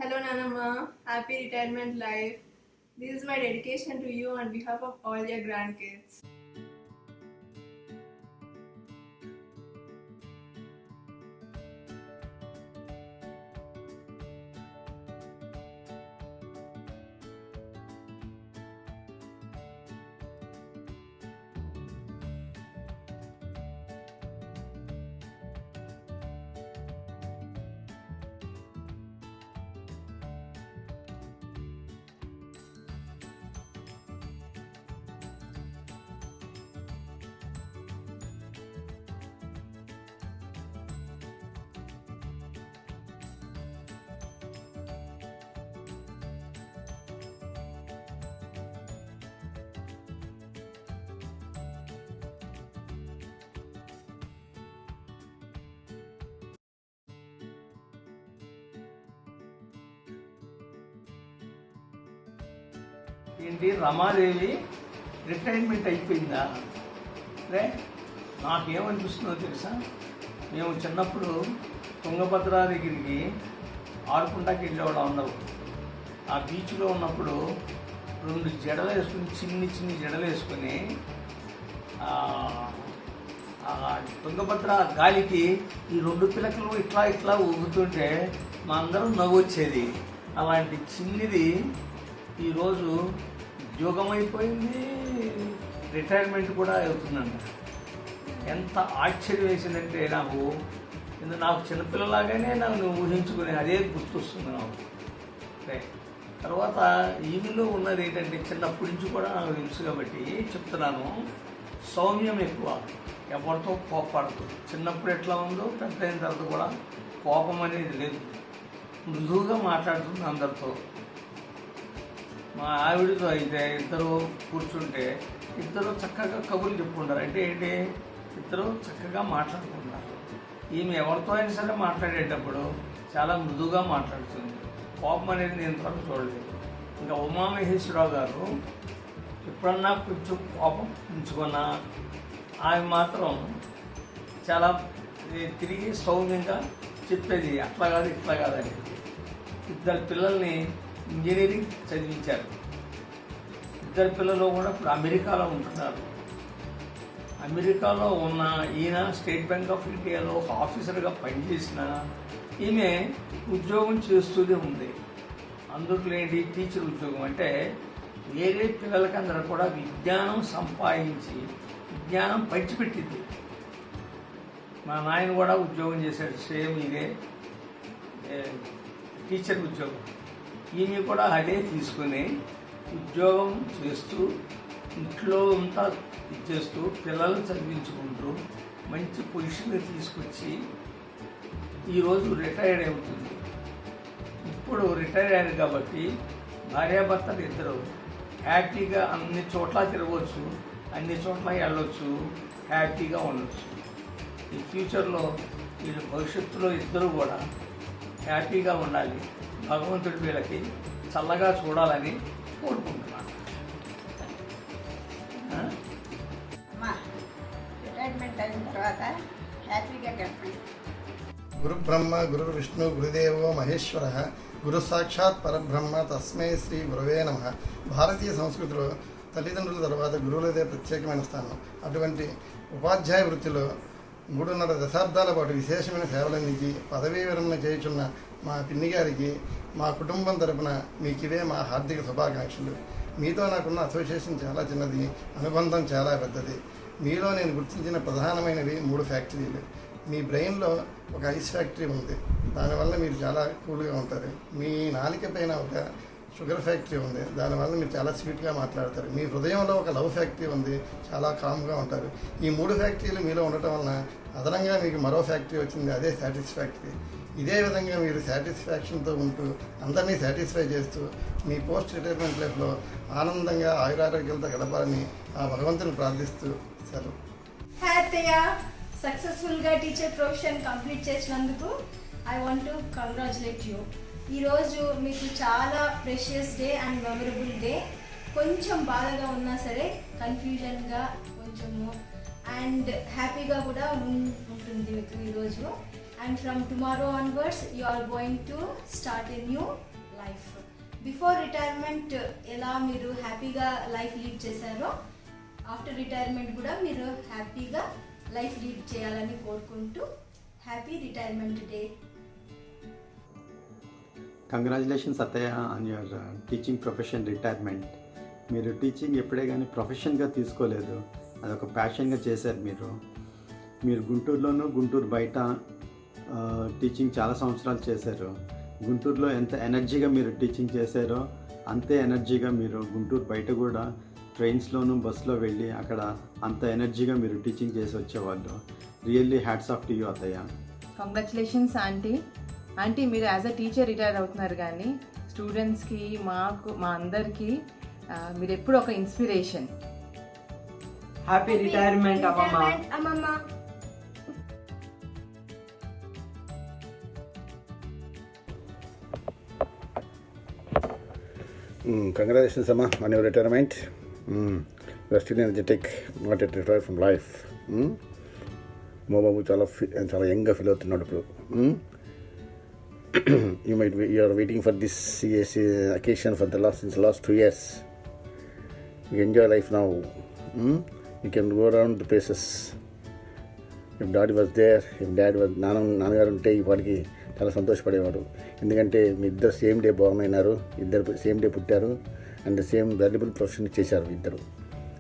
Hello Nanama, happy retirement life. This is my dedication to you on behalf of all your grandkids. ఏంటి Ramadevi retirement అయిపోయిందా? రే నాకేమనిపిస్తుందో తెలుసా, మేము చిన్నప్పుడు తుంగభద్ర దగ్గరికి ఆడుకుంటాకి వెళ్ళేవాళ్ళం అందరూ. ఆ బీచ్లో ఉన్నప్పుడు 2 జడలు వేసుకుని చిన్ని జడలు వేసుకొని తుంగభద్ర గాలికి ఈ 2 పిలకలు ఇట్లా ఊగుతుంటే మా అందరూ నవ్వు వచ్చేది. అలాంటి చిన్నిది ఈరోజు ఉద్యోగం అయిపోయింది, రిటైర్మెంట్ కూడా అవుతుందంట. ఎంత ఆశ్చర్యం వేసిందంటే నాకు చిన్నపిల్లలాగానే నాకు ఊహించుకునే అదే గుర్తొస్తుంది నాకు. తర్వాత ఈమెలో ఉన్నది ఏంటంటే, చిన్నప్పటి నుంచి కూడా నాకు తెలుసు కాబట్టి చెప్తున్నాను, సౌమ్యం ఎక్కువ, ఎవరితో కోపపడదు. చిన్నప్పుడు ఎట్లా ఉందో పెద్ద అయిన తర్వాత కూడా కోపం అనేది లేదు, మృదువుగా మాట్లాడుతుంది అందరితో. మా ఆవిడతో అయితే ఇద్దరు కూర్చుంటే ఇద్దరు చక్కగా కబుర్లు చెప్పుకుంటారు. అంటే ఏంటి, ఇద్దరు చక్కగా మాట్లాడుకుంటారు. ఈమె ఎవరితో అయినా సరే మాట్లాడేటప్పుడు చాలా మృదువుగా మాట్లాడుతుంది, కోపం అనేది నేను ఇంతవరకు చూడలేదు. ఇంకా ఉమామహేశ్వరరావు గారు ఎప్పుడన్నా కొంచెం కోపం ఉంచుకున్నా ఆమె మాత్రం చాలా తిరిగి సౌమ్యంగా చెప్పేది, అట్లా కాదు ఇట్లా కాదని. 2 పిల్లల్ని ఇంజనీరింగ్ చదివించారు. 2 పిల్లలు కూడా ఇప్పుడు అమెరికాలో ఉంటున్నారు. అమెరికాలో ఉన్న ఈయన స్టేట్ బ్యాంక్ ఆఫ్ ఇండియాలో ఒక ఆఫీసర్గా పనిచేసిన ఈమె ఉద్యోగం చేస్తూనే ఉంది. అందులో ఏంటి, టీచర్ ఉద్యోగం. అంటే వేరే పిల్లలకందరూ కూడా విజ్ఞానం సంపాదించి విజ్ఞానం పంచిపెట్టింది. మా నాయన కూడా ఉద్యోగం చేశాడు, సేమ్ ఇదే టీచర్ ఉద్యోగం. ఈమె కూడా అదే తీసుకుని ఉద్యోగం చేస్తూ ఇంట్లో అంతా ఇచ్చేస్తూ పిల్లలను చదివించుకుంటూ మంచి పొజిషన్కి తీసుకొచ్చి ఈరోజు రిటైర్డ్ అవుతుంది. ఇప్పుడు రిటైర్ అయ్యారు కాబట్టి భార్యాభర్తలు ఇద్దరు హ్యాపీగా అన్ని చోట్ల తిరగవచ్చు, అన్ని చోట్ల వెళ్ళొచ్చు, హ్యాపీగా ఉండొచ్చు. ఈ ఫ్యూచర్లో వీళ్ళు భవిష్యత్తులో ఇద్దరు కూడా హ్యాపీగా ఉండాలి. భగవంతుడి వీళ్ళకి చల్లగా చూడాలని కోరుకుంటున్నాను. రిటైర్మెంట్ అయిన తర్వాత హ్యాపీగా గడపండి. గురు బ్రహ్మ గురు విష్ణు గురుదేవో మహేశ్వర గురు సాక్షాత్ పరబ్రహ్మ తస్మై శ్రీ గురవే నమః. భారతీయ సంస్కృతిలో తల్లిదండ్రుల తర్వాత గురువులదే ప్రత్యేకమైన స్థానం. అటువంటి ఉపాధ్యాయ వృత్తిలో 3.5 దశాబ్దాల పాటు విశేషమైన సేవలందించి పదవీ విరమణ చేయుచున్న మా పిన్ని గారికి మా కుటుంబం తరపున మీకివే మా హార్దిక శుభాకాంక్షలు. మీతో నాకున్న అసోసియేషన్ చాలా చిన్నది, అనుబంధం చాలా పెద్దది. మీలో నేను గుర్తించిన ప్రధానమైనవి 3 ఫ్యాక్టరీలు. మీ బ్రెయిన్లో ఒక ఐస్ ఫ్యాక్టరీ ఉంది, దానివల్ల మీరు చాలా కూల్గా ఉంటారు. మీ నాలిక పైన ఒక షుగర్ ఫ్యాక్టరీ ఉంది, దానివల్ల మీరు చాలా స్వీట్గా మాట్లాడతారు. మీ హృదయంలో ఒక లవ్ ఫ్యాక్టరీ ఉంది, చాలా కామ్గా ఉంటారు. ఈ 3 ఫ్యాక్టరీలు మీలో ఉండటం వలన అదనంగా మీకు మరో ఫ్యాక్టరీ వచ్చింది, అదే సాటిస్ఫాక్టరీ. ఇదే విధంగా మీరు సాటిస్ఫాక్షన్తో ఉంటూ అందరినీ సాటిస్ఫై చేస్తూ మీ పోస్ట్ రిటైర్మెంట్ లైఫ్లో ఆనందంగా ఆయురారోగ్యాలతో గడపాలని ఆ భగవంతుని ప్రార్థిస్తూ సెలవు. హ్యాపీగా సక్సెస్ఫుల్గా టీచర్ ప్రొఫెషన్ కంప్లీట్ చేసినందుకు I want to congratulate you. ఈరోజు మీకు చాలా precious day and memorable day. కొంచెం బాధగా ఉన్నా సరే, కన్ఫ్యూజన్గా కొంచెము అండ్ హ్యాపీగా కూడా ఉంటుంది మీకు ఈరోజు. And from tomorrow onwards, you are going to start a new life. Before retirement ఎలా మీరు హ్యాపీగా లైఫ్ లీడ్ చేశారో ఆఫ్టర్ రిటైర్మెంట్ కూడా మీరు హ్యాపీగా లైఫ్ లీడ్ చేయాలని కోరుకుంటూ హ్యాపీ రిటైర్మెంట్ డే. కంగ్రాచులేషన్స్ అత్తయ్య on your teaching profession retirement. మీరు టీచింగ్ ఎప్పుడే కానీ ప్రొఫెషన్గా తీసుకోలేదు, అదొక ప్యాషన్గా చేశారు. మీరు గుంటూరులోనూ గుంటూరు బయట టీచింగ్ చాలా సంవత్సరాలు చేశారు. గుంటూరులో ఎంత ఎనర్జీగా మీరు టీచింగ్ చేశారో అంతే ఎనర్జీగా మీరు గుంటూరు బయట కూడా ట్రైన్స్లోనూ బస్సులో వెళ్ళి అక్కడ అంత ఎనర్జీగా మీరు టీచింగ్ చేసి వచ్చేవాళ్ళు. Really hats off to you అత్తయ్య. Congratulations aunty. ఆంటీ మీరు యాజ్ అ టీచర్ రిటైర్ అవుతున్నారు కానీ స్టూడెంట్స్కి మా అందరికీ మీరు ఎప్పుడు ఒక ఇన్స్పిరేషన్. హ్యాపీ రిటైర్మెంట్ అమ్మమ్మ. Congratulations, Amma, on your retirement. You are still energetic, not yet retired from life. Mobabu చాలా యంగ్గా ఫీల్ అవుతున్నాడు ఇప్పుడు. You are waiting for this occasion for since the last 2 years. You enjoy life now. You can go around the places. If daddy was there, if dad was నాన్నగారు ఉంటే ఈ వాడికి చాలా సంతోషపడేవాడు. ఎందుకంటే మీ ఇద్దరు సేమ్ డే బోర్న్ అయినారు, ఇద్దరు same day పుట్టారు అండ్ సేమ్ వాల్యుబుల్ ప్రొఫెషన్ చేశారు ఇద్దరు.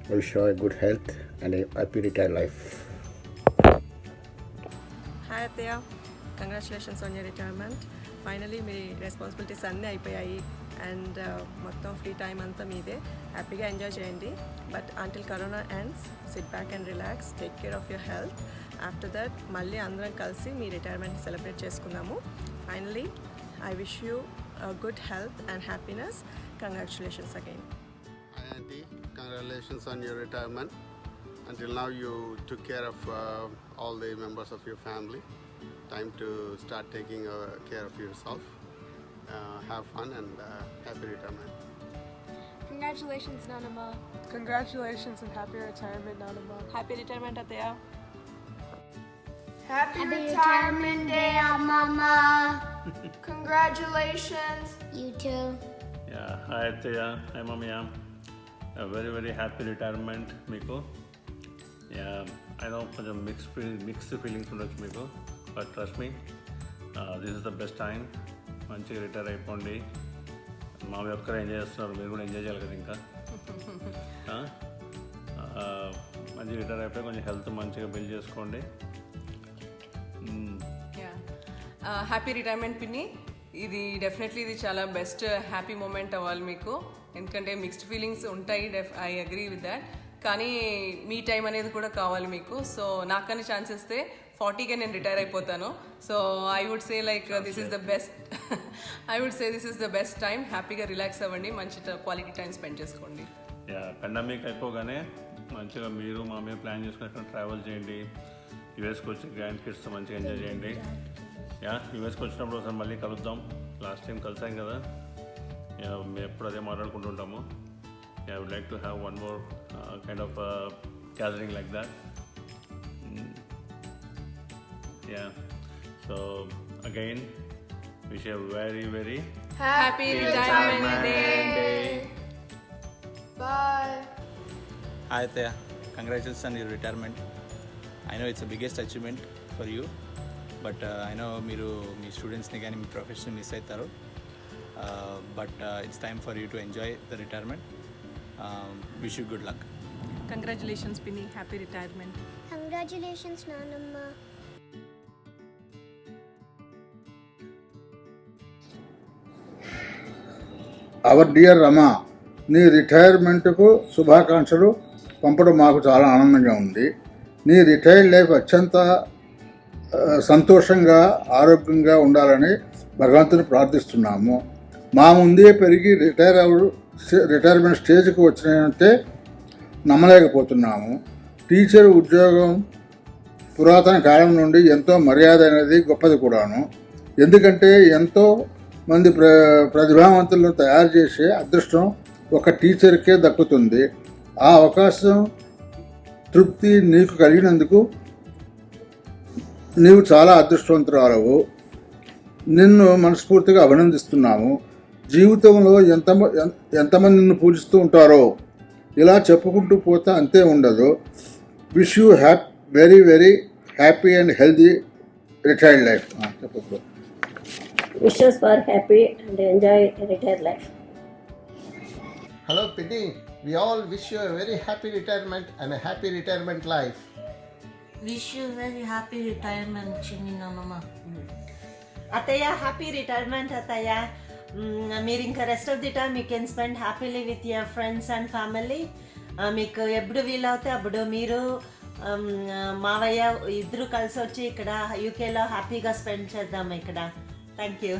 I wish you good health and happy retired life. Hi అత్తయ్య, congratulations on your retirement. Finally మీ రెస్పాన్సిబిలిటీస్ అన్నీ అయిపోయాయి అండ్ మొత్తం ఫ్రీ టైం అంతా మీదే. హ్యాపీగా ఎంజాయ్ చేయండి. But until corona ends SIT back and relax, take care of your health. After that మళ్ళీ అందరం కలిసి మీ రిటైర్మెంట్ సెలబ్రేట్ చేసుకుందాము. Finally I wish you good health and happiness. Congratulations again. Hi auntie, congratulations on your retirement. Until now you took care of all the members of your family. Time to start taking care of yourself. Have fun and happy retirement. Congratulations, Nanama. Congratulations and happy retirement, Nanama. Happy retirement అత్తయ్య. Happy retirement day, Mama. Congratulations. You too. Yeah, hi Ataya, hi Mamiya. A very happy retirement మీకు. Yeah, I know కొంచెం mixed feelings ఉండొచ్చు మీకు, but trust me, this is the best time. మంచిగా retire అయిపోండి. మావి ఒక్కరే enjoy చేస్తున్నారు, మీరు కూడా ఎంజాయ్ చేయాలి కదా ఇంకా. మంచిగా రిటైర్ అయిపోయి కొంచెం హెల్త్ మంచిగా బిల్డ్ చేసుకోండి. హ్యాపీ రిటైర్మెంట్ పిన్ని. ఇది డెఫినెట్లీ ఇది చాలా బెస్ట్ హ్యాపీ మూమెంట్ అవ్వాలి మీకు. ఎందుకంటే మిక్స్డ్ ఫీలింగ్స్ ఉంటాయి, ఐ అగ్రీ విత్ దాట్. కానీ మీ టైం అనేది కూడా కావాలి మీకు. సో నాకని ఛాన్స్ ఇస్తే 40కే నేను రిటైర్ అయిపోతాను. So I would say like this is the best. I would say this is the best time. హ్యాపీగా రిలాక్స్ అవ్వండి, మంచి క్వాలిటీ టైం స్పెండ్ చేసుకోండి. పెండమిక్ అయిపోగానే మంచిగా మీరు మా మీద ప్లాన్ చేసుకుని ట్రావెల్ చేయండి. యూఎస్కి వచ్చి గ్రాండ్ కిడ్స్తో మంచిగా ఎంజాయ్ చేయండి. యూఎస్కి వచ్చినప్పుడు ఒకసారి మళ్ళీ కలుద్దాం. లాస్ట్ టైం కలిసాం కదా, మేము ఎప్పుడు అదే మాట్లాడుకుంటుంటాము. I would like to have one more kind of gathering like that. Yeah. So again, wish you a very happy retirement day. Bye. Hi Ataya, congratulations on your retirement. I know it's the biggest achievement for you, but I know మీరు మీ స్టూడెంట్స్ని కానీ మీ profession miss అవుతారు. But it's time for you to enjoy the retirement. Wish you good luck. Congratulations Pinny, happy retirement. Congratulations, Nanamma. Our dear Rama, నీ రిటైర్మెంట్కు శుభాకాంక్షలు పంపడం మాకు చాలా ఆనందంగా ఉంది. నీ రిటైర్డ్ లైఫ్ అత్యంత సంతోషంగా ఆరోగ్యంగా ఉండాలని భగవంతుని ప్రార్థిస్తున్నాము. మా ముందే పెరిగి రిటైర్మెంట్ స్టేజ్కి వచ్చినంటే నమ్మలేకపోతున్నాము. టీచర్ ఉద్యోగం పురాతన కాలం నుండి ఎంతో మర్యాద అనేది గొప్పది కూడాను. ఎందుకంటే ఎంతో మంది ప్రతిభావంతులను తయారు చేసే అదృష్టం ఒక టీచర్కే దక్కుతుంది. ఆ అవకాశం తృప్తి నీకు కలిగినందుకు నీవు చాలా అదృష్టవంతురాలవు. నిన్ను మనస్ఫూర్తిగా అభినందిస్తున్నాము. జీవితంలో ఎంతమంది నిన్ను పూజిస్తూ ఉంటారో ఇలా చెప్పుకుంటూ పోతే అంతే ఉండదు. Wish you very very happy and healthy retired life. చెప్పు. Wishes for happy and enjoy retired life. Hello Piddy, we all wish you a very happy retirement and a happy retirement life. Wish you very happy retirement, Chinni Namama. Ataya, happy retirement Ataya. మీరు ఇంకా rest of the time you can spend happily with your friends and family. మీకు ఎప్పుడు వీలవుతే అప్పుడు మీరు మావయ్య ఇద్దరు కలిసి వచ్చి ఇక్కడ యూకేలో హ్యాపీగా స్పెండ్ చేద్దాం ఇక్కడ. Thank you.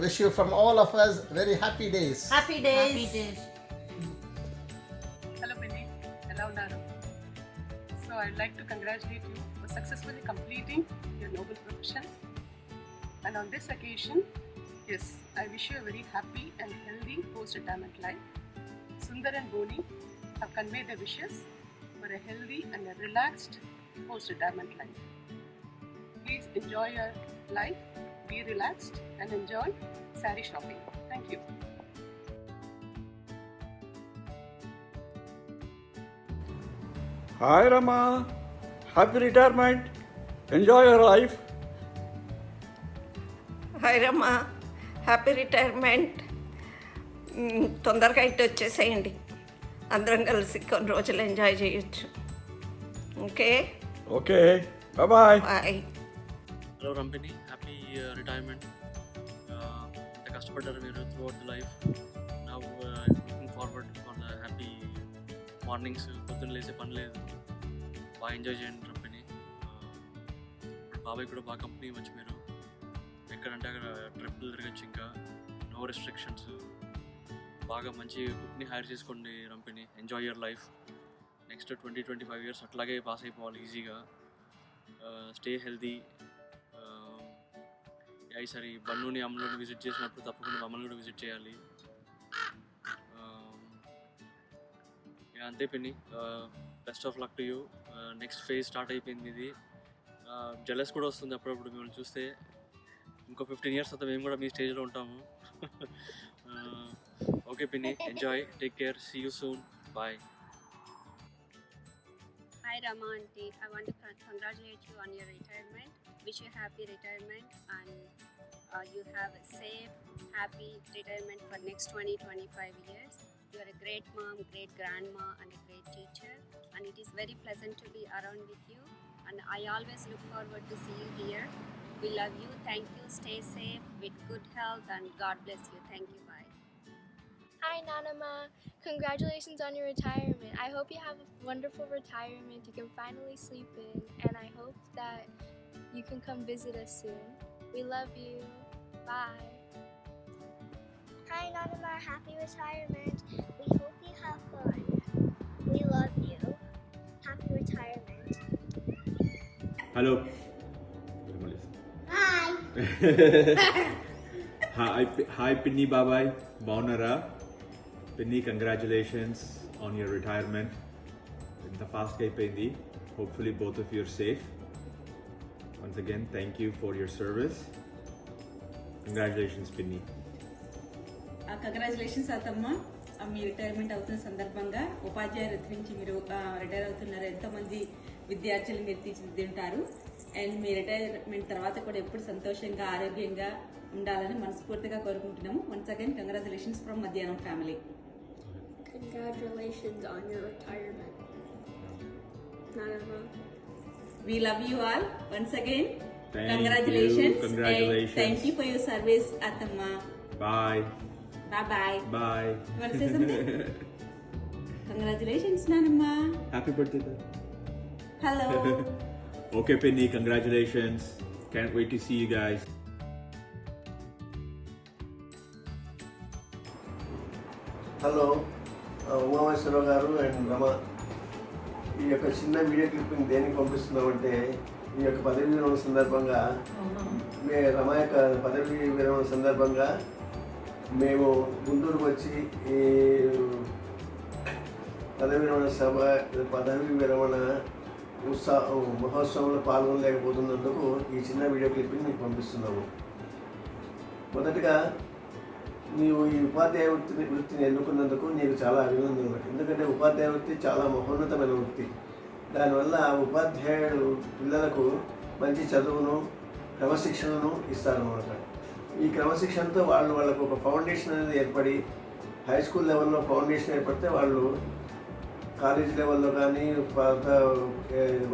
Wish you from all of us very happy days. Happy days. Hello Penny, ఎలా ఉన్నారు? So I'd like to congratulate you for successfully completing your noble profession. And on this occasion, yes, I wish you a very happy and healthy post-retirement life. Sundar and Boni have conveyed their wishes for a healthy and a relaxed post-retirement life. Please enjoy your life, be relaxed and enjoy saree shopping. Thank you. Hi Rama, happy retirement. Enjoy your life. Hi Ramma, happy retirement. తొందరగా ఇటు వచ్చేసేయండి, అందరం కలిసి కొన్ని రోజులు enjoy చేయొచ్చు. Okay okay, bye bye. Hello Rampini, happy retirement. ఎంత కష్టపడ్డారు మీరు throughout the life. Now looking forward for the happy mornings. పొద్దున్న లేసే పని లేదు, బాగా ఎంజాయ్ చేయండి రంపిని. ఇప్పుడు బాబాయ్ కూడా బాగా కంపెనీ ఇవ్వచ్చు. మీరు ఎక్కడంటే అక్కడ ట్రిప్పులు తిరగచ్చు, ఇంకా నో రెస్ట్రిక్షన్స్. బాగా మంచి కుక్ని హైర్ చేసుకోండి Rampini. Enjoy your life. Next 20-25 years అట్లాగే పాస్ అయిపోవాలి ఈజీగా. Stay healthy. ఈసారి బన్నుని అమ్మని విజిట్ చేసినప్పుడు తప్పకుండా మమ్మల్ని కూడా విజిట్ చేయాలి. అంతే పిన్ని, best of luck to you. Next phase start అయిపోయింది ఇది. జెలస్ కూడా వస్తుంది అప్పుడప్పుడు మిమ్మల్ని చూస్తే. ఇంకో 15 years తర్వాత మేము కూడా మీ స్టేజ్లో ఉంటాము. ఓకే పిన్ని, enjoy, take care, see you soon, bye. Hi Rama auntie, I want to congratulate you on your retirement. Wish you happy retirement and you have a safe, happy retirement for next 20-25 years. You are a great mom, great grandma and a great teacher, and it is very pleasant to be around with you, and I always look forward to see you here. We love you. Thank you. Stay safe with good health and God bless you. Thank you. Bye. Hi Nanama, congratulations on your retirement. I hope you have a wonderful retirement you can finally sleep in, and I hope that you can come visit us soon. We love you. Bye. Hi Nanama, happy retirement. We hope you have fun. We love you. Happy retirement. Hello. Hi Pinny Babai, బాగున్నారా? పిన్ని, congratulations on your retirement. ఇంత ఫాస్ట్గా అయిపోయింది. Hopefully both of you're safe. Once again thank you for your service. Congratulations పిన్ని. Congratulations అత్తమ్మ, మీ retirement అవుతున్న సందర్భంగా ఉపాధ్యాయ వృత్తి నుంచి మీరు రిటైర్ అవుతున్నారు. ఎంతోమంది విద్యార్థులు మీరు తీర్చిదిద్దుంటారు. అండ్ మీ రిటైర్మెంట్ తర్వాత కూడా ఎప్పుడు సంతోషంగా ఆరోగ్యంగా ఉండాలని మనస్ఫూర్తిగా కోరుకుంటున్నాము. వన్స్ అగైన్ కంగ్రాచులేషన్స్ ఫ్రమ్ మధ్యాహ్నం family. Congratulations on your retirement. Nanama. We love you all. Once again, Thank congratulations. you. Congratulations. And thank you for your service, Attamma. Bye. Bye-bye. Bye. You want to say something? Congratulations, Nanama. Happy birthday. Hello. Okay, Penny, congratulations. Can't wait to see you guys. Hello, Umameswara Rao గారు and Rama. ఈ యొక్క చిన్న video clipping దేనికి పంపిస్తున్నామంటే, ఈ యొక్క పదవీ విరమణ సందర్భంగా రమ యొక్క పదవీ విరమణ సందర్భంగా మేము గుంటూరుకు వచ్చి ఈ పదవీ విరమణ మహోత్సవంలో పాల్గొనలేకపోతున్నందుకు ఈ చిన్న వీడియో క్లిప్పింగ్ మీకు పంపిస్తున్నాము. మొదటగా నీవు ఈ ఉపాధ్యాయ వృత్తిని ఎన్నుకున్నందుకు నీకు చాలా అభినందనలు. ఎందుకంటే ఉపాధ్యాయ వృత్తి చాలా మహోన్నతమైన వృత్తి. దానివల్ల ఉపాధ్యాయుడు పిల్లలకు మంచి చదువును క్రమశిక్షణను ఇస్తారన్నమాట. ఈ క్రమశిక్షణతో వాళ్ళకు ఒక ఫౌండేషన్ అనేది ఏర్పడి హై స్కూల్ లెవెల్లో ఫౌండేషన్ ఏర్పడితే వాళ్ళు కాలేజ్ లెవెల్లో కానీ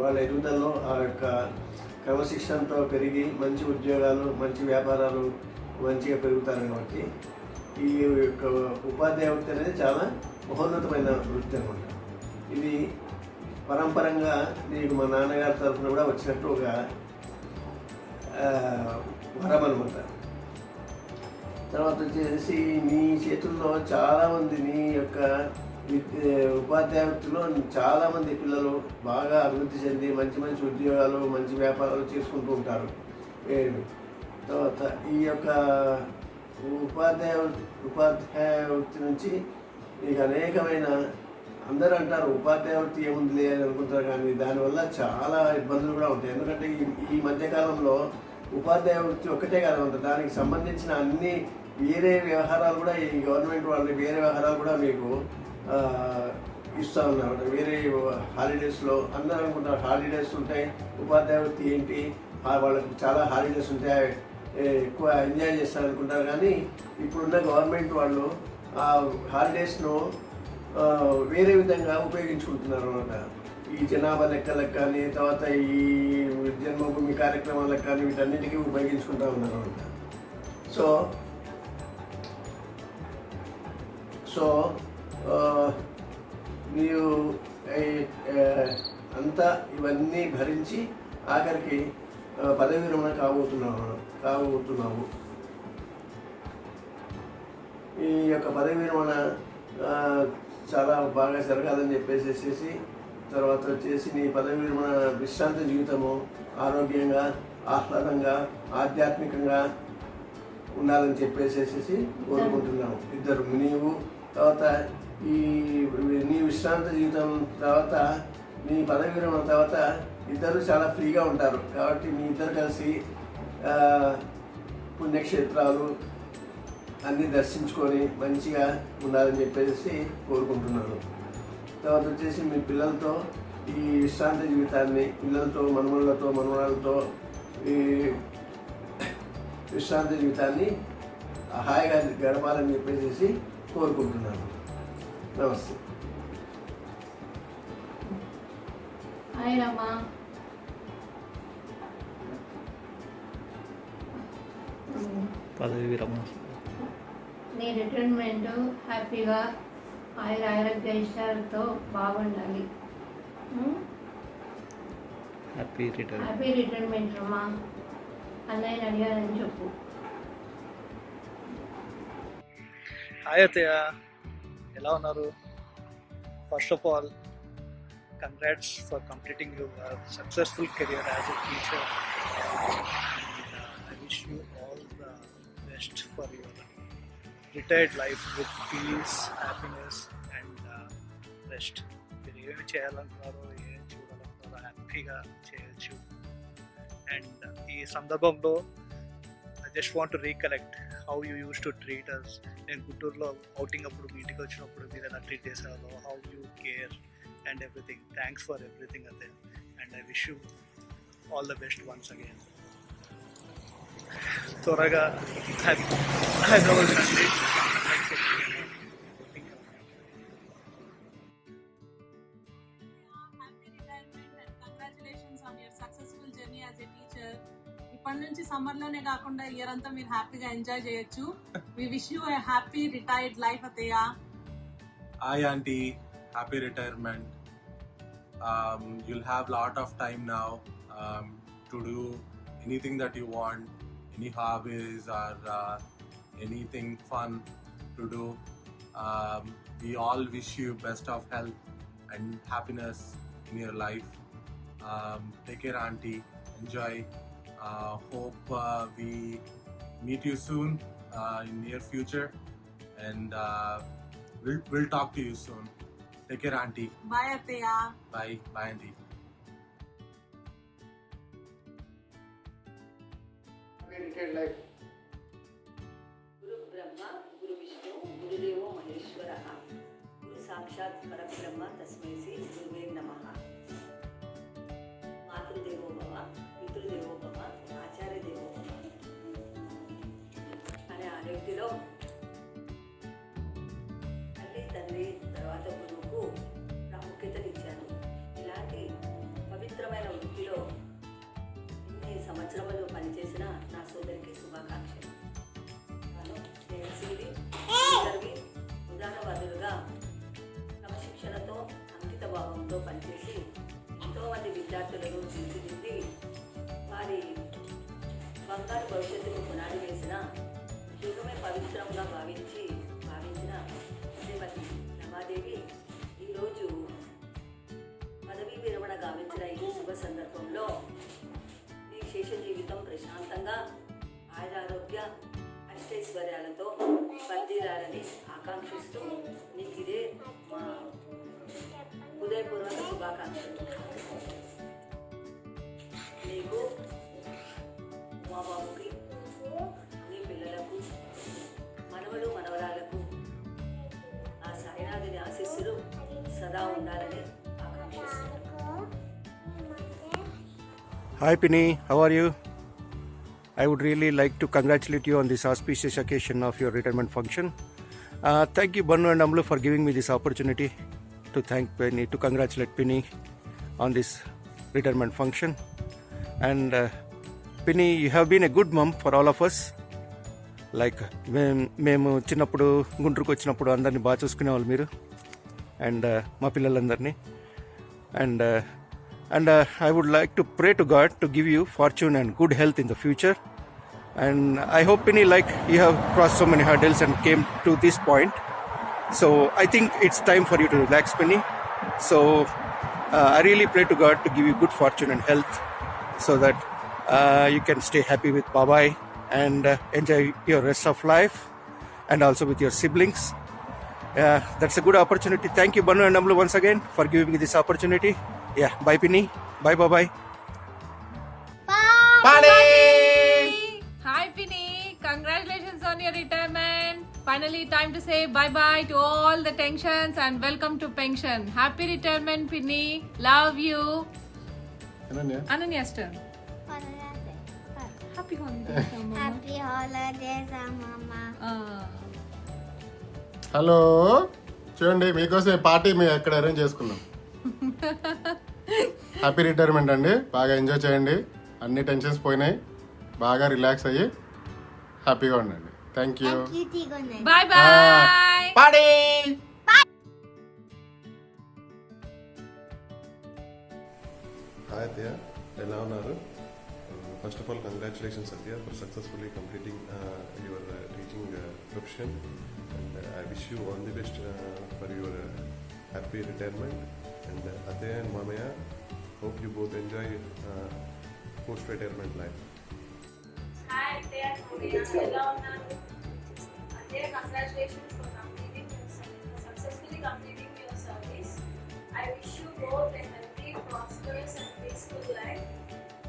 వాళ్ళ ఎదుగుదలలో ఆ యొక్క క్రమశిక్షణతో పెరిగి మంచి ఉద్యోగాలు మంచి వ్యాపారాలు మంచిగా పెరుగుతారు. కాబట్టి ఈ యొక్క ఉపాధ్యాయ వృత్తి అనేది చాలా మహోన్నతమైన వృత్తి అనమాట. ఇది పరంపరంగా నీకు మా నాన్నగారి తరఫున కూడా వచ్చినట్టు ఒక వరం అనమాట. తర్వాత వచ్చేసి నీ చేతుల్లో చాలామంది నీ యొక్క ఉపాధ్యాయ వృత్తిలో చాలామంది పిల్లలు బాగా అభివృద్ధి చెంది మంచి మంచి ఉద్యోగాలు మంచి వ్యాపారాలు చేసుకుంటూ ఉంటారు. తర్వాత ఈ యొక్క ఉపాధ్యాయ వృత్తి నుంచి నీకు అనేకమైన అందరూ అంటారు ఉపాధ్యాయ వృత్తి ఏముంది అని అనుకుంటారు, కానీ దానివల్ల చాలా ఇబ్బందులు కూడా ఉంటాయి. ఎందుకంటే ఈ మధ్యకాలంలో ఉపాధ్యాయ వృత్తి ఒక్కటే కాదు, దానికి సంబంధించిన అన్ని వేరే వ్యవహారాలు కూడా ఈ గవర్నమెంట్ వాళ్ళు వేరే వ్యవహారాలు కూడా మీకు ఇస్తూ ఉన్నారు. వేరే హాలిడేస్లో అందరూ అనుకుంటారు హాలిడేస్ ఉంటాయి, ఉపాధ్యాయ వృత్తి ఏంటి, వాళ్ళకి చాలా హాలిడేస్ ఉంటాయి, ఎక్కువ ఎంజాయ్ చేస్తారనుకుంటారు. కానీ ఇప్పుడున్న గవర్నమెంట్ వాళ్ళు ఆ హాలిడేస్ను వేరే విధంగా ఉపయోగించుకుంటున్నారు అన్నమాట. ఈ జనాభా లెక్కలకు కానీ తర్వాత ఈ జన్మభూమి కార్యక్రమాలకు కానీ వీటన్నిటికీ ఉపయోగించుకుంటూ ఉన్నారు అన్నమాట. సో నీవు అంతా ఇవన్నీ భరించి ఆఖరికి పదవి విరమణ కాబోతున్నావు. ఈ యొక్క పదవి విరమణ చాలా బాగా జరగాలని చెప్పేసి తర్వాత వచ్చేసి నీ పదవి విరమణ విశ్రాంతి జీవితము ఆరోగ్యంగా ఆహ్లాదంగా ఆధ్యాత్మికంగా ఉండాలని చెప్పేసి కోరుకుంటున్నాము. ఇద్దరు నీవు తర్వాత నీ విశ్రాంతి జీవితం తర్వాత నీ పదవి విరమణ తర్వాత ఇద్దరు చాలా ఫ్రీగా ఉంటారు. కాబట్టి మీ ఇద్దరు కలిసి పుణ్యక్షేత్రాలు అన్నీ దర్శించుకొని మంచిగా ఉండాలని చెప్పేసి కోరుకుంటున్నాను. తర్వాత వచ్చేసి మీ పిల్లలతో ఈ విశ్రాంతి జీవితాన్ని పిల్లలతో మనవరాలతో ఈ విశ్రాంతి జీవితాన్ని హాయిగా గడపాలని చెప్పేసి కోరుకుంటున్నాను. నమస్తే. హాయ్ రమా. పదవి విరమణ నీ రిటైర్మెంట్ హ్యాపీగా ఆరోగ్య ఇష్టాలతో బాగుండాలి. హ్యాపీ రిటైర్మెంట్ రమా. అన్నయ్యని అడిగానని చెప్పు. హాయ్ అత్తయ్య, ఎలా ఉన్నారు? First of all congrats for completing your successful career as a teacher. I wish you all the best for your retired life with peace, happiness and rest. మీరు ఏమి చేయాలనుకున్నారో ఏం చూడాలనుకున్నారో హ్యాపీగా చేయొచ్చు. అండ్ ఈ సందర్భంలో I just want to recollect how you use to treat us. నేను గుంటూరులో outing అప్పుడు మీ ఇంటికి వచ్చినప్పుడు మీరు ఎలా ట్రీట్ చేసేవాళ్ళు, how you care and everything. Thanks for everything అదే. And I wish you all the best once again. త్వరగా హైదరాబాద్ రండి. ఇప్పటి నుంచి సమ్మర్ లోనే కాకుండా ఇయర్ అంతా మీరు హ్యాపీగా ఎంజాయ్ చేయొచ్చు. We wish you a happy retired life అత్తయ్య. Hi aunty, happy retirement. You'll have lot of time now to do anything that you want, any hobbies or anything fun to do. We all wish you best of health and happiness in your life. Take care auntie, enjoy. Hope we meet you soon in near future, and we'll talk to you soon. Take care auntie. Bye Atteya. Bye auntie. Retired life. గురు బ్రహ్మ గురు గురుదేవో మహేశ్వర గురు సాక్షాత్ పరబ్రహ్మ తస్మై శ్రీ గురువే నమః. మాతృదేవో భవ, పితృదేవో భవ, ఆచార్య దేవో భవ అనే ఆ వ్యక్తిలో తల్లి, తండ్రి తర్వాత గురువుకు ప్రాముఖ్యతనిచ్చాను. ఇలాంటి పవిత్రమైన వృత్తిలో ఇన్ని సంవత్సరములు పనిచేసిన నా సోదరికి శుభాకాంక్షలు. ఉదాహరణవాదులుగా క్రమశిక్షణతో అంకిత భావంతో పనిచేసి ఎంతోమంది విద్యార్థులను తీర్చిదిద్ది వారి బంగారు భవిష్యత్తుకు పునాది వేసిన యుగమే పవిత్రంగా భావించిన శ్రీమతి రమాదేవి ఈరోజు పదవీ విరమణ గావించిన ఈ శుభ సందర్భంలో ఈ శేష జీవితం ప్రశాంతంగా ఆయురారోగ్య అష్టైశ్వర్యాలతో బందీరాలని ఆకాంక్షిస్తూ నీకు ఇదే మా హృదయపూర్వక శుభాకాంక్షలు. నీకు, మా బాబుకి, నీ పిల్లలకు, మనవడు మనవరాలకు ఆ సాయినాథుని ఆశీస్సులు సదా ఉండాలని ఆకాంక్షిస్తున్నాను. Hi Pinny, how are you? I would really like to congratulate you on this auspicious occasion of your retirement function. Thank you Bannu and Amlu for giving me this opportunity to thank Penny, to congratulate Penny on this retirement function. And Penny, you have been a good mom for all of us. Like మేము చిన్నప్పుడు గుంటూరుకు వచ్చినప్పుడు అందరినీ బాగా చూసుకునేవాళ్ళు మీరు and మా పిల్లలందరినీ and I would like to pray to God to give you fortune and good health in the future. And I hope Penny, like you have crossed so many hurdles and came to this point, so I think it's time for you to relax, Penny. So I really pray to God to give you good fortune and health so that you can stay happy with Babai and enjoy your rest of life and also with your siblings. That's a good opportunity. Thank you Bannu and Amlu once again for giving me this opportunity. Yeah, bye Penny. Bye bye. Hi Pinny, congratulations on your retirement. Finally time to say bye bye to all the tensions and welcome to pension. Happy retirement Pinny. Love you. Ananya turn. Happy holidays Mama. Happy holidays, Mama. Hello చూడండి, మీకోసం party మేము ఎక్కడ arrange చేసుకున్నాం. Happy retirement అండి. బాగా enjoy చేయండి. అన్ని tensions పోయినాయి. బాగా రిలాక్స్ అయ్యి హ్యాపీగా ఉండండి. Thank you. Bye bye. Party. Hi అత్తయ్య, ఎలా ఉన్నారు? ఫస్ట్ ఆఫ్ ఆల్ కంగ్రాచులేషన్స్ అత్తయ్య for successfully completing your teaching profession and I wish you all the best for your happy retirement. And అత్తయ్య అండ్ మామయ్య, hope you both enjoy post-retirement life. Hi Ataya, ఎలా ఉన్నారు? Ataya, congratulations for successfully completing your service. I wish you both a healthy, prosperous and peaceful life.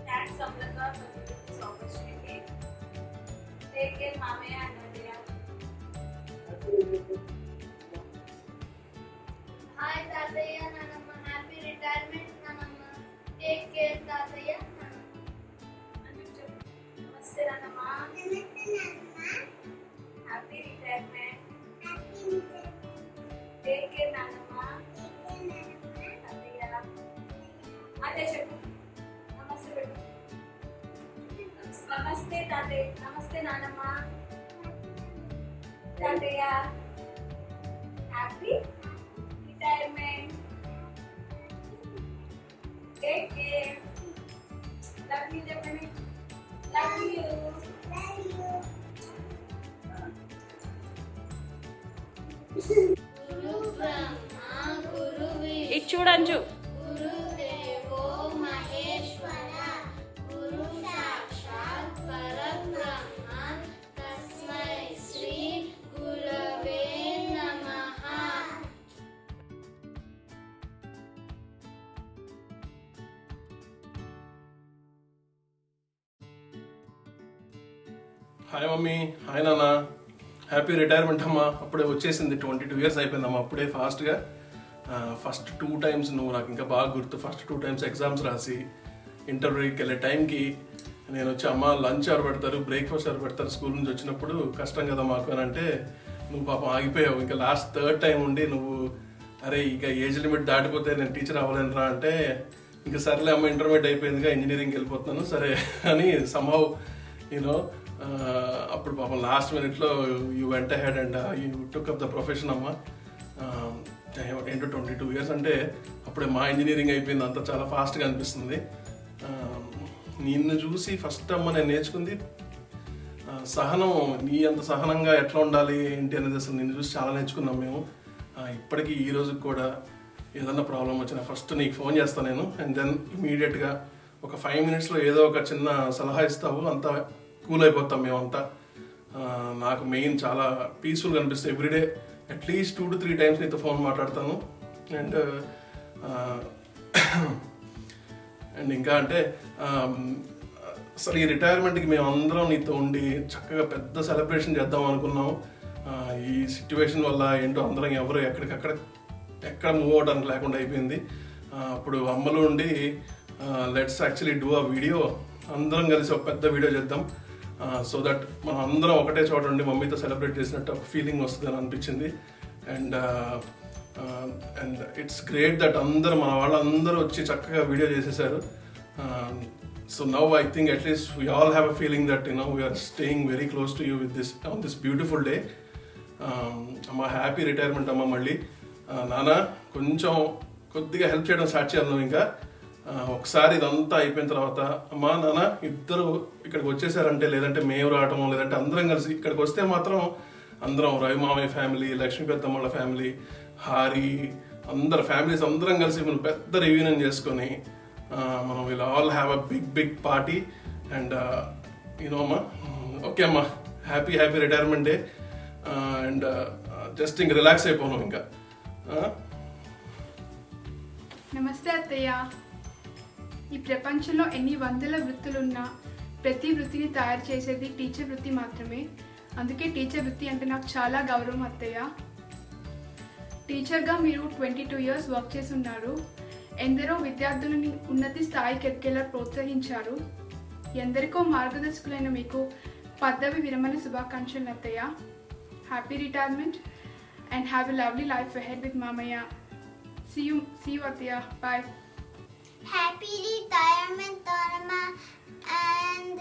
Thanks Amlaka for giving this opportunity. Take care Mamaya and Ataya. Hi Tataya, Nanamma. Happy retirement, Nanamma. Take care, Tataya. Namaste Nanamma. Happy retirement. Take care Nanamma. Ataya. Ataya చెప్పు. నమస్తే పెట్టు. నమస్తే తాతయ్య. నమస్తే నానమ్మ. తాతయ్య. Happy retirement. Take care. Love you, Japanese. Love you. Love you. Guru Brahma, Guru Vishnu, ఇది చూడంజు. Guru Devo Maheshwara, Guru Sakshat Parabrahma, Tasmai Shri Gurave Namaha. Hi mummy, hi నాన్న. హ్యాపీ రిటైర్మెంట్ అమ్మా. అప్పుడే వచ్చేసింది, 22 years అయిపోయిందమ్మా అప్పుడే ఫాస్ట్గా. First 2 times నువ్వు నాకు ఇంకా బాగా గుర్తు, ఫస్ట్ 2 times ఎగ్జామ్స్ రాసి ఇంటర్వ్యూకి వెళ్ళే టైంకి నేను వచ్చి అమ్మ లంచ్ ఎవరు పెడతారు, బ్రేక్ఫాస్ట్ ఎవరు పెడతారు స్కూల్ నుంచి వచ్చినప్పుడు, కష్టం కదా మాకు అని అంటే నువ్వు పాపం ఆగిపోయావు. ఇంకా లాస్ట్ 3rd time ఉండి నువ్వు అరే ఇక ఏజ్ లిమిట్ దాటిపోతే నేను టీచర్ అవ్వలేనురా అంటే, ఇంకా సరేలే అమ్మ ఇంటర్మీడియట్ అయిపోయిందిగా ఇంజనీరింగ్కి వెళ్ళిపోతున్నాను సరే అని సమ్హౌ యూనో అప్పుడు పాపం లాస్ట్ మినిట్లో యూ వెంట head and you took up the profession అమ్మ. ఏంటో 22 years అంటే అప్పుడే మా ఇంజనీరింగ్ అయిపోయింది, అంతా చాలా ఫాస్ట్గా అనిపిస్తుంది. నిన్ను చూసి ఫస్ట్ అమ్మ నేను నేర్చుకుంది సహనం. నీ అంత సహనంగా ఎట్లా ఉండాలి ఏంటి అనేది అసలు నిన్ను చూసి చాలా నేర్చుకున్నాం మేము. ఇప్పటికీ ఈ రోజుకి కూడా ఏదన్నా ప్రాబ్లం వచ్చినా ఫస్ట్ నీకు ఫోన్ చేస్తాను నేను, అండ్ దెన్ ఇమీడియట్గా ఒక 5 minutesలో ఏదో ఒక చిన్న సలహా ఇస్తావు, అంతా కూల్ అయిపోతాం మేమంతా. నాకు మెయిన్ చాలా పీస్ఫుల్గా అనిపిస్తుంది. ఎవ్రీడే అట్లీస్ట్ 2 to 3 times నీతో ఫోన్ మాట్లాడతాను. అండ్ ఇంకా అంటే అసలు ఈ రిటైర్మెంట్కి మేము అందరం నీతో ఉండి చక్కగా పెద్ద సెలబ్రేషన్ చేద్దాం అనుకున్నాం. ఈ సిచ్యువేషన్ వల్ల ఏంటో అందరం ఎవరు ఎక్కడ మూవ్ అవడానికి లేకుండా అయిపోయింది. అప్పుడు అమ్మలు ఉండి let's actually do a video, అందరం కలిసి ఒక పెద్ద వీడియో చేద్దాం సో దట్ మనం అందరం ఒకటే చోట ఉండి మమ్మీతో సెలబ్రేట్ చేసినట్టు ఒక ఫీలింగ్ వస్తుందని అనిపించింది. అండ్ ఇట్స్ గ్రేట్ దట్ అందరూ మన వాళ్ళందరూ వచ్చి చక్కగా వీడియో చేసేసారు. So now I think at least we all have a feeling that we are staying very close to you with this on this beautiful day. అమ్మ happy retirement అమ్మ. మళ్ళీ నాన్న కొంచెం కొద్దిగా హెల్ప్ చేయడం స్టార్ట్ చేయాలి నువ్వు. ఇంకా ఒకసారి ఇదంతా అయిపోయిన తర్వాత అమ్మ నాన్న ఇద్దరు ఇక్కడికి వచ్చేసారంటే, లేదంటే మేము రావటం, లేదంటే అందరం కలిసి ఇక్కడికి వస్తే మాత్రం అందరం రవి మామయ్య ఫ్యామిలీ, లక్ష్మీ పెద్దమ్మళ్ళ ఫ్యామిలీ, హారి అందరు ఫ్యామిలీస్ అందరం కలిసి మనం పెద్ద రివ్యూనియన్ చేసుకొని మనం will all have a big party. And అమ్మా ఓకే అమ్మా, happy retirement day. And just ఇంక రిలాక్స్ అయిపోను ఇంకా. నమస్తే అత్తయ్య. ఈ ప్రపంచంలో ఎన్ని వందల వృత్తులున్నా ప్రతి వృత్తిని తయారు చేసేది టీచర్ వృత్తి మాత్రమే. అందుకే టీచర్ వృత్తి అంటే నాకు చాలా గౌరవం అత్తయ్య. టీచర్గా మీరు 22 years వర్క్ చేసి ఉన్నారు. ఎందరో విద్యార్థులని ఉన్నతి స్థాయికి ఎక్కేలా ప్రోత్సహించారు. ఎందరికో మార్గదర్శకులైన మీకు పదవి విరమణ శుభాకాంక్షలు అత్తయ్య. Happy retirement and have a lovely life ahead with మామయ్య. See you అత్తయ్య. Bye. Happy retirement, Dharma, and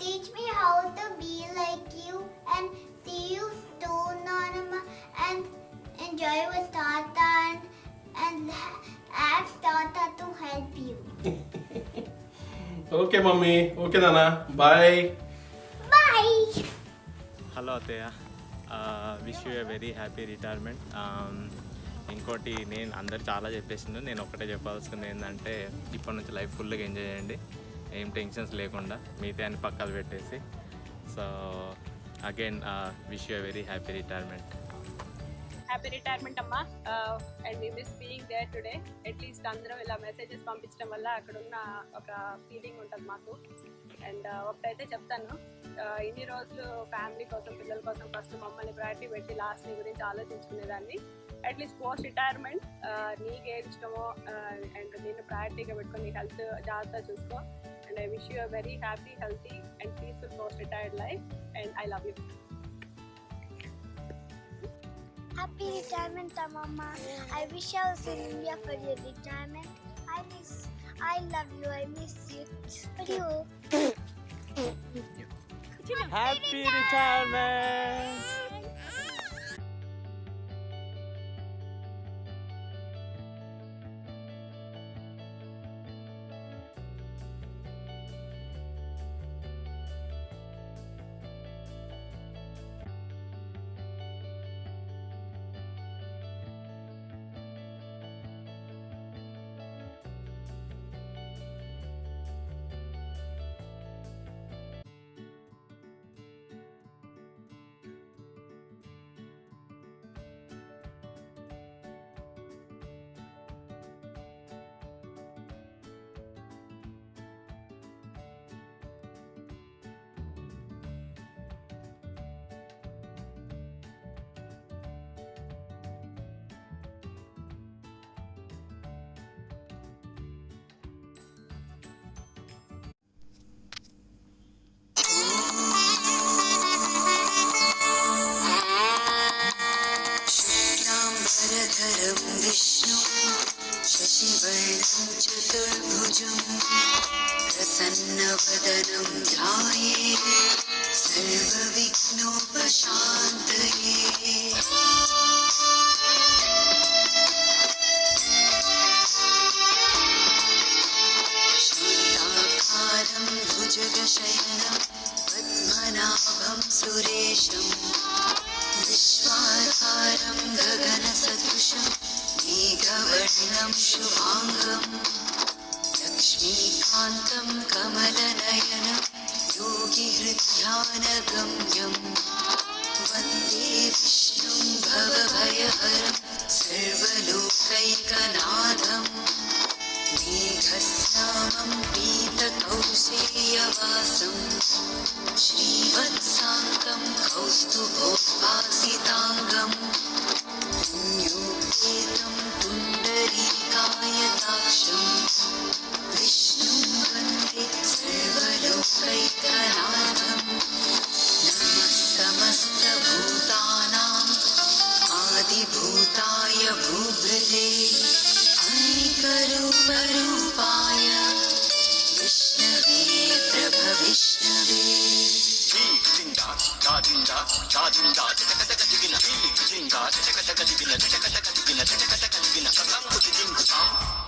teach me how to be like you, and see you soon, Dharma, and enjoy with Tata and ask Tata to help you. Okay mummy, okay నాన్న, bye. Bye. Hello అత్తయ్య, wish you a very happy retirement. ఇంకోటి నేను అందరు చాలా చెప్పేసిండు, నేను ఒకటే చెప్పాల్సింది ఏంటంటే ఇప్పటి నుంచి లైఫ్ ఫుల్గా ఎంజాయ్ చేయండి, ఏం టెన్షన్స్ లేకుండా, మిగతా అన్ని పక్కలు పెట్టేసి. So again wish you very happy retirement. Happy retirement అమ్మా. And we miss being there today. At least అందరం ఇలా మెసేజెస్ పంపించడం వల్ల అక్కడ ఉన్న ఒక ఫీలింగ్ ఉంటుంది మాకు. అండ్ ఒకటైతే చెప్తాను, ఇన్ని రోజులు ఫ్యామిలీ కోసం, పిల్లల కోసం ఫస్ట్ మమ్మల్ని ప్రయారిటీ పెట్టి లాస్ట్ నీ గురించి ఆలోచించుకునేదాన్ని. అట్లీస్ట్ పోస్ట్ రిటైర్మెంట్ నీకు ఏది ఇష్టమో అండ్ నేను ప్రయారిటీగా పెట్టుకొని నీ హెల్త్ జాగ్రత్తగా చూసుకో. And I wish you a very happy, healthy and peaceful post retired life. And I love you. Happy retirement, Mama. I wish I was in India for your retirement. I love you. I miss you. For you. Happy retirement. पादपद्मनाभं ध्याये सर्वविघ्नोपशान्तये शान्ताकारं भुजगशयनं पद्मनाभं सुरेशं विश्वाधारं गगनसदृशं मेघवर्णं शुभाङ्गम् लक्ष्मीकान्तं कमलनयनं योगिहृद्ध्यानगम्यं वन्दे विष्णुं भवभयहरं सर्वलोकैकनाथम् मेघस्नामं पीतकौसेयवासं श्रीवत्साङ्गं कौस्तुभोपासिताङ्गम् पुण्योपेतं पुण्डरीकायताक्षं विष्णुं वन्दे सर्वलोकैकनाथम् नमः समस्तभूतानाम् आदिभूताय भूभृते अनेकरूपरूपाय विष्णवे प्रभविष्णवे Jinda,